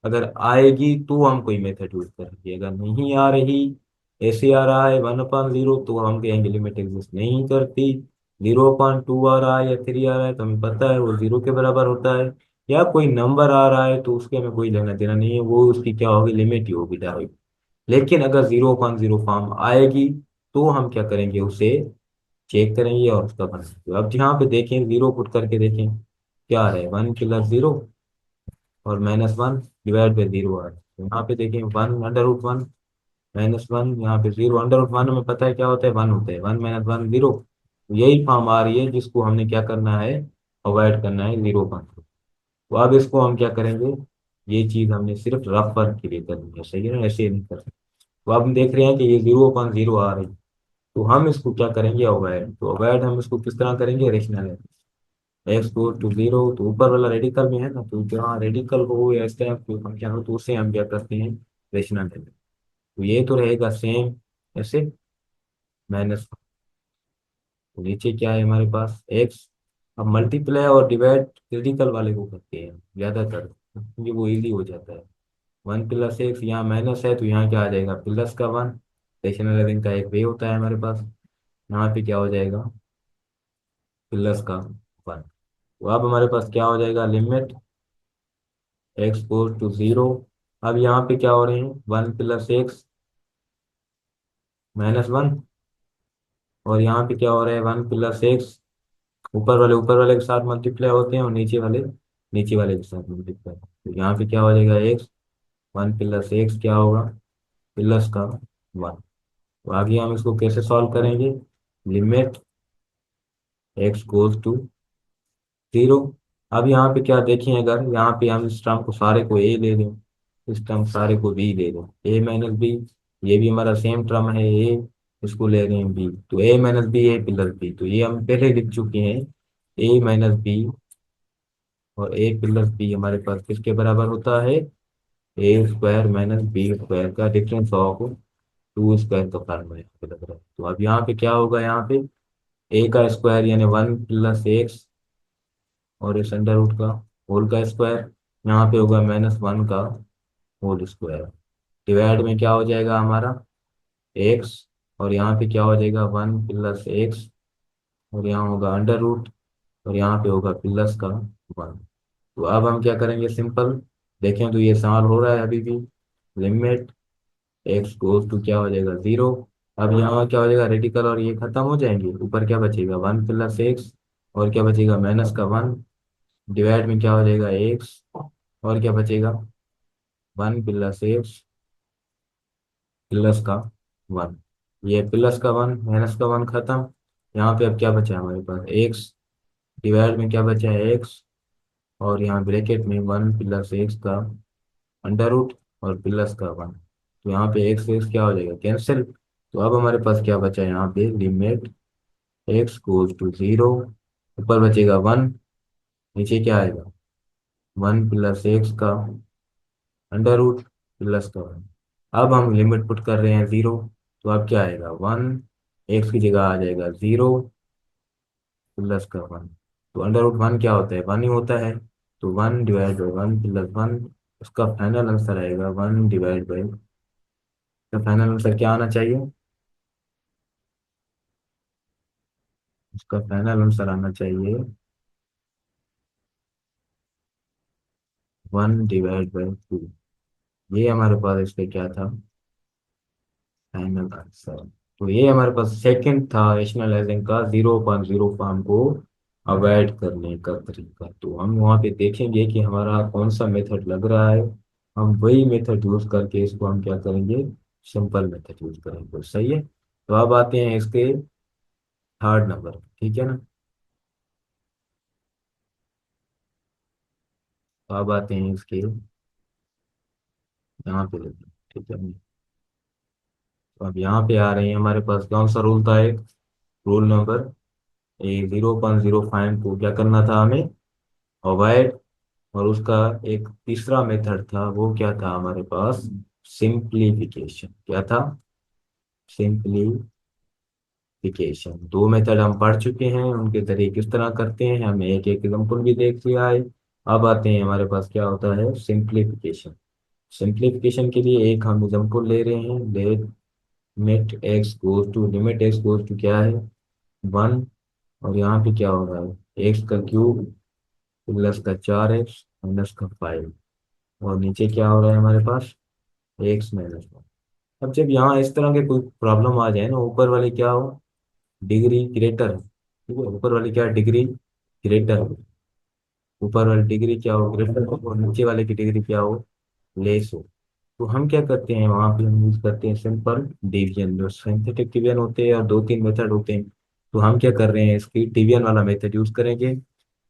अगर आएगी तो हम कोई मेथड यूज करेंगे, अगर नहीं आ रही, ऐसे आ रहा है 1/0, तो हम कहेंगे लिमिट एग्जिस्ट नहीं करती। 0/2 आ रहा है या 3 आ रहा है, तो हमें पता है वो 0 के बराबर होता है। या कोई नंबर आ रहा है तो उसके हमें कोई लेना देना नहीं है, वो उसकी क्या होगी, लिमिट ही होगी डायरेक्ट। लेकिन अगर 0/0 फॉर्म आएगी, तो हम क्या करेंगे, उसे चेक करेंगे और उसका बनाएंगे। अब यहाँ पे देखें, 0 पुट करके देखें क्या आ रहा है, 1 + 0 और -1 डिवाइड बाई 0 आ रहा है। तो यहाँ पे देखें, 1 √1 -1, यहाँ पे 0, √1 हमें पता है क्या होता है, 1 होता है, 1 - 1 0। यही फॉर्म आ रही है जिसको हमने क्या करना है, अवॉइड करना है, 0/0। तो अब इसको हम क्या करेंगे, ये चीज हमने सिर्फ रफ वर्क के लिए करनी है, सही है ना, ऐसे नहीं कर सकते। तो अब हम देख रहे हैं कि ये 0/0 आ रही है, तो हम इसको क्या करेंगे, अवॉइड। तो अवॉइड हम इसको किस तरह करेंगे, रेशनल। एक्स गोज टू 0, तो ऊपर वाला रेडिकल में है ना, तो जहाँ रेडिकल हो या इस टाइप की फंक्शन हो, तो उससे हम क्या करते हैं, रेशनल। तो ये तो रहेगा सेम ऐसे, माइनस। तो नीचे क्या है हमारे पास, एक्स। अब मल्टीप्लाई और डिवाइड रेडिकल वाले को करते हैं ज्यादातर, क्योंकि वो इजी हो जाता है। 1 + x, यहाँ माइनस है तो यहाँ क्या आ जाएगा, +1। रेशनलाइजिंग का एक वे होता है हमारे पास। यहाँ पे क्या हो जाएगा, +1। तो अब हमारे पास क्या हो जाएगा, लिमिट एक्स गोज टू 0। अब यहाँ पे क्या हो रहे हैं, 1 + x -1, और यहाँ पे क्या हो रहा है, 1 + x, ऊपर वाले के साथ मल्टीप्लाई होते हैं और नीचे वाले के साथ मल्टीप्लाई। तो यहाँ पे क्या हो जाएगा, एक्स, 1 + x क्या होगा, +1। तो आगे हम इसको कैसे सॉल्व करेंगे, लिमिट एक्स गोज टू 0। अब यहाँ पे क्या देखें, अगर यहाँ पे हम इस टर्म को सारे को ए ले लें, इस टर्म सारे को बी ले लें, a - b, ये भी हमारा सेम टर्म है ए, इसको ले रहे हैं बी, तो a - b a + b, तो ये हम पहले लिख चुके हैं, a - b, और a + b हमारे पास किसके बराबर होता है, a² - b² का डिफरेंस ऑफ 2 स्क्वायर का फॉर्मूला यहाँ पे लग रहा है। तो अब यहाँ पे क्या होगा, यहाँ पे a का स्क्वायर यानी 1 + x, और इस अंडर रूट का होल का स्क्वायर, यहाँ पे होगा -1 का होल स्क्वायर। डिवाइड में क्या हो जाएगा हमारा, एक्स, और यहाँ पे क्या हो जाएगा, 1 + x, और यहाँ होगा अंडर रूट, और यहाँ पे होगा +1। तो अब हम क्या करेंगे, सिंपल देखें तो ये सवाल हो रहा है अभी भी, लिमिट एक्स गोज टू क्या हो जाएगा, 0। अब यहाँ क्या हो जाएगा, रेडिकल और ये खत्म हो जाएंगे, ऊपर क्या बचेगा, 1 + x, और क्या बचेगा, -1। डिवाइड में क्या हो जाएगा, एक्स, और क्या बचेगा, 1 + x +1। ये +1 -1 खत्म। यहाँ पे अब क्या बचा है हमारे पास, एक्स, डिवाइड में क्या बचा है, एक्स, और यहाँ ब्रैकेट में 1 + x का अंडर रूट और +1। तो यहाँ पे एक्स एक्स क्या हो जाएगा, कैंसिल। तो अब हमारे पास क्या बचा है, यहाँ पे लिमिट एक्स गोज टू 0, ऊपर बचेगा 1, नीचे क्या आएगा, 1 + x का अंडर रूट +1। अब हम लिमिट पुट कर रहे हैं 0, तो अब क्या आएगा, 1, एक्स की जगह आ जाएगा 0 +1। तो अंडर रूट 1 क्या होता है, 1 ही होता है। तो 1/1 + 1, उसका फाइनल आंसर आएगा 1/, तो फाइनल आंसर क्या आना चाहिए, उसका फाइनल आंसर आना चाहिए 1/2। ये हमारे पास इसका क्या था, फाइनल आंसर। तो ये हमारे पास सेकंड था रैशनलाइजिंग का 0.0 फॉर्म को अवॉइड करने का तरीका। तो हम वहाँ पे देखेंगे कि हमारा कौन सा मेथड लग रहा है, हम वही मेथड यूज करके इसको हम क्या करेंगे, सिंपल मेथड यूज करेंगे। तो सही है। तो अब आते हैं इसके थर्ड नंबर, ठीक है ना। तो अब आते हैं इसके यहाँ पे लेते हैं, ठीक है। तो अब यहाँ पे आ रहे हैं हमारे पास कौन सा रूल था, एक रूल नंबर ए 0.05 को क्या करना था हमें, अवॉइड। और उसका एक तीसरा मेथड था, वो क्या था हमारे पास, सिंप्लीफिकेशन। क्या था, सिंप्लीफिकेशन। दो मेथड हम पढ़ चुके हैं, उनके तरीके किस तरह करते हैं, हमें एक एक एग्जाम्पल भी देख लिया है। अब आते हैं हमारे पास क्या होता है, सिंप्लीफिकेशन। सिंप्लीफिकेशन के लिए एक हम एग्जाम्पल ले रहे हैं, लिमिट एक्स गोज टू क्या है, 1। और यहाँ पे क्या हो रहा है, एक्स का क्यूब प्लस का 4x माइनस का 5। और नीचे क्या हो रहा है हमारे पास, x-1। अब जब यहाँ इस तरह के कोई प्रॉब्लम आ जाए ना, ऊपर वाले क्या हो, डिग्री ग्रेटर, ठीक है, ऊपर वाली क्या डिग्री ग्रेटर हो, ऊपर वाली डिग्री क्या हो, ग्रेटर हो, और नीचे वाले की डिग्री क्या हो, लेस हो। तो हम क्या करते हैं, वहां पे हम यूज करते हैं सिंपल डिवीजन। जो सिंथेटिक डिवीजन होते हैं और दो तीन मेथड होते हैं, तो हम क्या कर रहे हैं, इसकी डिवीजन वाला मेथड यूज करेंगे।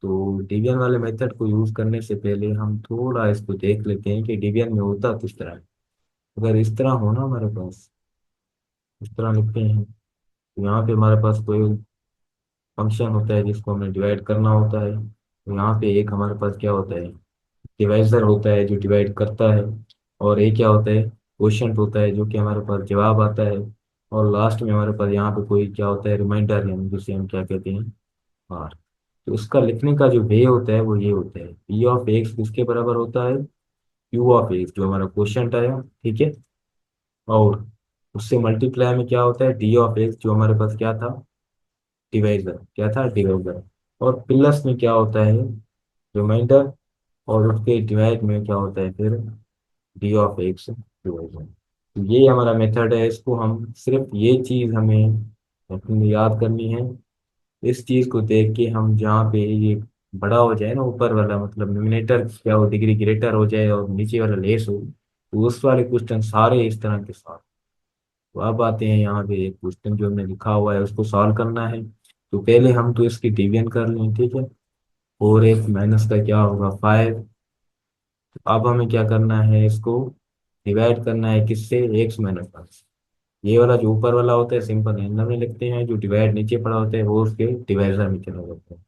तो डिवीजन वाले मेथड को यूज करने से पहले हम थोड़ा इसको देख लेते हैं कि डिवीजन में होता किस तरह है। अगर इस तरह हो ना हमारे पास, इस तरह लिखते हैं, तो यहाँ पे हमारे पास कोई फंक्शन होता है जिसको हमें डिवाइड करना होता है। तो यहाँ पे एक हमारे पास क्या होता है, डिवाइजर होता है जो डिवाइड करता है। और एक क्या होता है, क्वोशिएंट होता है जो कि हमारे पास जवाब आता है। और लास्ट में हमारे पास यहाँ पे कोई क्या होता है, रिमाइंडर, यानी जिसे हम क्या कहते हैं, आर। तो इसका लिखने का जो वे होता है वो ये होता है, पी ऑफ एक्स किसके बराबर होता है, क्यू ऑफ एक्स जो हमारा क्वोशिएंट आया, ठीक है। और उससे मल्टीप्लाई में क्या होता है, डी ऑफ एक्स जो हमारे पास क्या था, डिवाइजर, क्या था, डिवाइजर। और प्लस में क्या होता है, रिमाइंडर। और उसके डिवाइड में क्या होता है फिर, डी ऑफ एक्स डिवाइजन। तो ये हमारा मेथड है, इसको हम सिर्फ ये चीज हमें अपनी याद करनी है। इस चीज को देख के हम जहाँ पे ये बड़ा हो जाए ना, ऊपर वाला मतलब न्यूमिनेटर क्या हो, डिग्री ग्रेटर हो जाए और नीचे वाला लेस हो, तो उस वाले क्वेश्चन सारे इस तरह के साथ। तो अब आते हैं यहाँ पे एक क्वेश्चन जो हमने लिखा हुआ है उसको सॉल्व करना है। तो पहले हम तो इसकी डिवीजन कर लें, ठीक है। 4x माइनस का क्या होगा, 5। अब हमें क्या करना है, इसको डिवाइड करना है किससे, x-1। ये वाला जो ऊपर वाला होता है सिंपल हैंडल में लिखते हैं, जो डिवाइड नीचे पड़ा होता है वो उसके डिवाइजर में चला जाता है।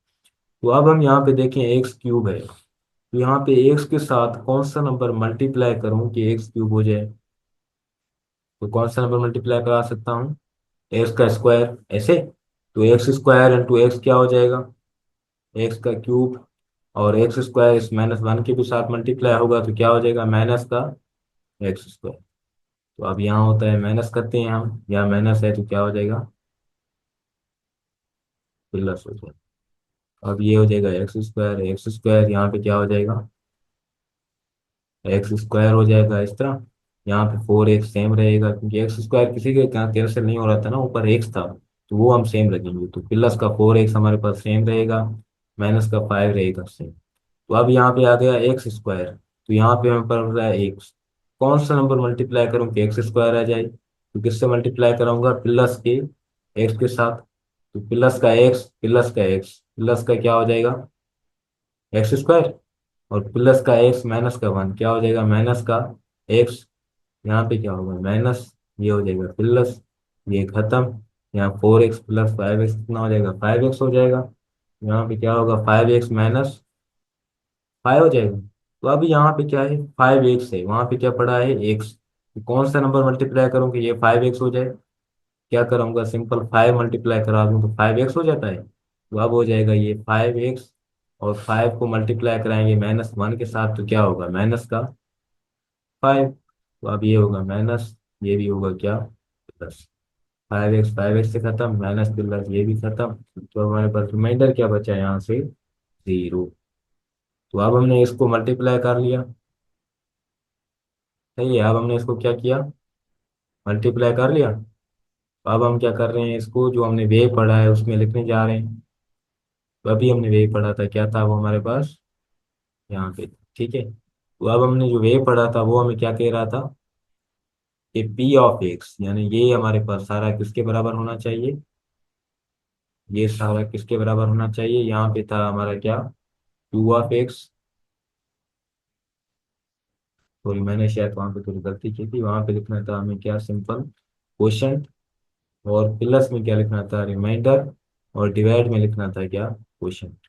तो अब हम यहाँ पे देखें, एक्स क्यूब है, तो यहाँ पे एक्स के साथ कौन सा नंबर मल्टीप्लाई करूं कि एक्स क्यूब हो जाए। तो कौन सा नंबर मल्टीप्लाई करा सकता हूँ, एक्स का स्क्वायर, ऐसे। तो एक्स स्क्वायर इंटू एक्स क्या हो जाएगा, एक्स का क्यूब। और एक्स स्क्वायर इस -1 के भी साथ मल्टीप्लाई होगा तो क्या हो जाएगा, माइनस का एक्स स्क्वायर। तो अब यहाँ होता है माइनस करते हैं हम, यहाँ माइनस है तो क्या हो जाएगा, प्लस हो जाएगा। अब ये हो जाएगा एक्स स्क्वायर यहाँ पे क्या हो जाएगा, एक्स स्क्वायर हो जाएगा इस तरह। यहाँ पे 4x सेम रहेगा क्योंकि एक्स स्क्वायर किसी के यहाँ कैंसिल नहीं हो रहा था ना, ऊपर एक्स था। तो वो हम सेम रखेंगे, तो प्लस का 4x हमारे पास सेम रहेगा, माइनस का 5 रहेगा सेम। तो अब यहाँ पे आ गया एक्स स्क्वायर, तो यहाँ पे हमें पड़ रहा है एक्स। कौन सा नंबर मल्टीप्लाई करूँ कि एक्स स्क्वायर आ जाए, तो किससे मल्टीप्लाई कराऊंगा, प्लस के एक्स के साथ। तो प्लस का क्या हो जाएगा, एक्स स्क्वायर। और प्लस का एक्स माइनस का 1 क्या हो जाएगा, माइनस का एक्स। यहाँ पे क्या होगा, माइनस, ये हो जाएगा प्लस, ये खत्म। यहाँ 4x प्लस 5x कितना हो जाएगा, 5x हो जाएगा। यहाँ पे क्या होगा, 5x माइनस 5 हो जाएगा। तो अभी यहाँ पे क्या है, 5x है, वहाँ पे क्या पड़ा है, x। तो कौन सा नंबर मल्टीप्लाई करूँ कि ये 5x हो जाए, क्या करूँगा, सिंपल 5 मल्टीप्लाई करा दूँ तो 5x हो जाता है। तो अब हो जाएगा ये 5x, और 5 को मल्टीप्लाई कराएंगे -1 के साथ तो क्या होगा, माइनस का 5। तो अब ये होगा माइनस, ये भी होगा क्या, प्लस। 5x से खत्म, माइनस प्लस ये भी खत्म। तो हमारे पास रिमाइंडर क्या बचा यहाँ से, 0। तो अब हमने इसको मल्टीप्लाई कर लिया। सही है, अब हमने इसको क्या किया, मल्टीप्लाई कर लिया। अब हम क्या कर रहे हैं, इसको जो हमने वेव पढ़ा है उसमें लिखने जा रहे हैं। तो अभी हमने वेव पढ़ा था, क्या था वो हमारे पास, यहाँ पे। ठीक है, तो अब हमने जो वेव पढ़ा था वो हमें क्या कह रहा था, कि पी ऑफ एक्स, यानी ये हमारे पास सारा किसके बराबर होना चाहिए, ये सारा किसके बराबर होना चाहिए, यहाँ पे था हमारा क्या, क्यू ऑफ एक्स। सॉरी, मैंने शायद वहाँ पे थोड़ी गलती की थी, वहाँ पे लिखना था हमें क्या, सिंपल क्वोशंट। और प्लस में क्या लिखना था, रिमाइंडर। और डिवाइड में लिखना था क्या, क्वोशंट।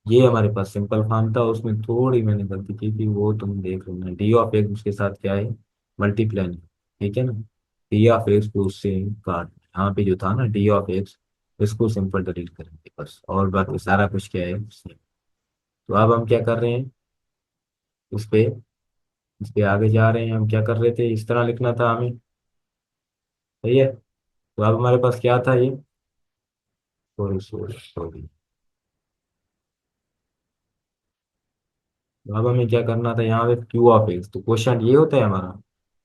ये हमारे पास सिंपल फॉर्म था, उसमें थोड़ी मैंने गलती की थी, वो तुम देख लेना। डी ऑफ एक्स उसके साथ क्या है, मल्टीप्लाई। ठीक है ना, डी ऑफ एक्स को उससे काट, यहाँ पे जो था ना डी ऑफ एक्स, इसको सिंपल डिलीट करेंगे बस, और बाकी सारा कुछ क्या है same। तो अब हम क्या कर रहे हैं, उस पे इस पे आगे जा रहे हैं। हम क्या कर रहे थे, इस तरह लिखना था हमें। सही है, तो अब हमारे पास क्या था ये, सॉरी सॉरी सॉरी, तो अब हमें क्या करना था, यहाँ पे क्यू ऑफ एक्स, तो क्वेश्चन ये होता है हमारा।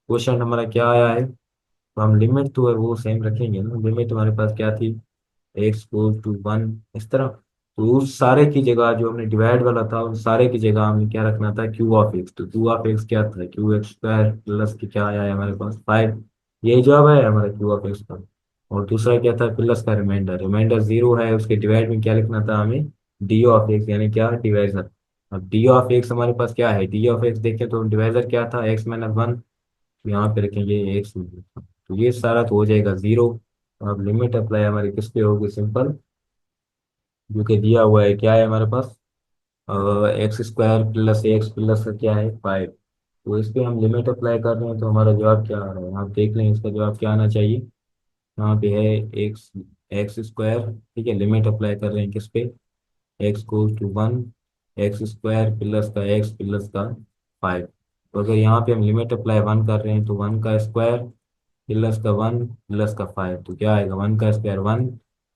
क्वेश्चन हमारा क्या आया है, तो हम लिमिट तो है वो सेम रखेंगे ना। लिमिट हमारे पास क्या थी, एक्स गोज टू वन, इस तरह। तो उस सारे की जगह जो हमने डिवाइड वाला था, उस सारे की जगह हमें क्या रखना था, क्यू ऑफ एक्स। तो क्यू ऑफ एक्स क्या था, क्यू एक्स स्क्वायर प्लस के क्या आया है हमारे पास, 5। यही जवाब है हमारा क्यू ऑफ एक्स का। और दूसरा क्या था, प्लस का रिमाइंडर, रिमाइंडर जीरो है, उसके डिवाइड में क्या लिखना था हमें, डी ऑफ एक्स, यानी क्या, डिवाइजर। अब डी ऑफ एक्स हमारे पास क्या है, डी ऑफ एक्स देखें तो डिवाइजर क्या था, एक्स माइनस वन। तो यहाँ पे रखेंगे एक्स, तो ये सारा तो हो जाएगा जीरो। अब लिमिट अप्लाई हमारी किस पे होगी, सिंपल, जो कि दिया हुआ है क्या है हमारे पास, x square plus x plus का क्या है, 5। तो इस पे हम लिमिट अप्लाई कर रहे हैं, तो हमारा जवाब क्या आ रहा है, आप देख लें इसका जवाब क्या आना चाहिए। यहाँ पे है एक्स, एक्स स्क्वायर। ठीक है, लिमिट अप्लाई कर रहे हैं किस पे, x goes to one, x square plus का एक्स प्लस का 5। तो अगर यहाँ पे हम लिमिट अप्लाई वन कर रहे हैं, तो वन का स्क्वायर प्लस का वन प्लस का 5, तो क्या आएगा, वन का square one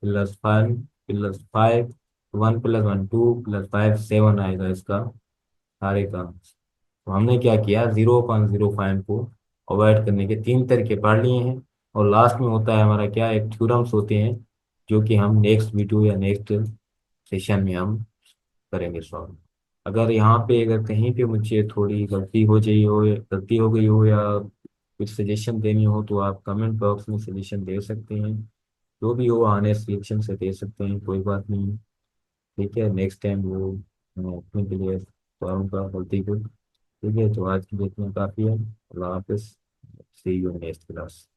plus one plus 5, one plus one two plus 5 7 आएगा इसका सारे का। तो हमने क्या किया, 0.05 को अवॉइड करने के तीन तरीके पढ़ लिए हैं। और लास्ट में होता है हमारा क्या, एक थ्योरम्स होते हैं, जो कि हम नेक्स्ट वीडियो या नेक्स्ट सेशन में हम करेंगे सॉल्व। अगर यहाँ पे अगर कहीं पे मुझे थोड़ी गलती हो गई हो, गलती हो गई हो, या कुछ सजेशन देनी हो, तो आप कमेंट बॉक्स में सजेशन दे सकते हैं। जो भी हो आने रिएक्शन से दे सकते हैं, कोई बात नहीं। ठीक है, नेक्स्ट टाइम वो मैं अपने के लिए करूँगा गलती को। ठीक है, तो आज की डेट में काफ़ी है। अल्लाह हाफिज़, सी यू नेक्स्ट क्लास।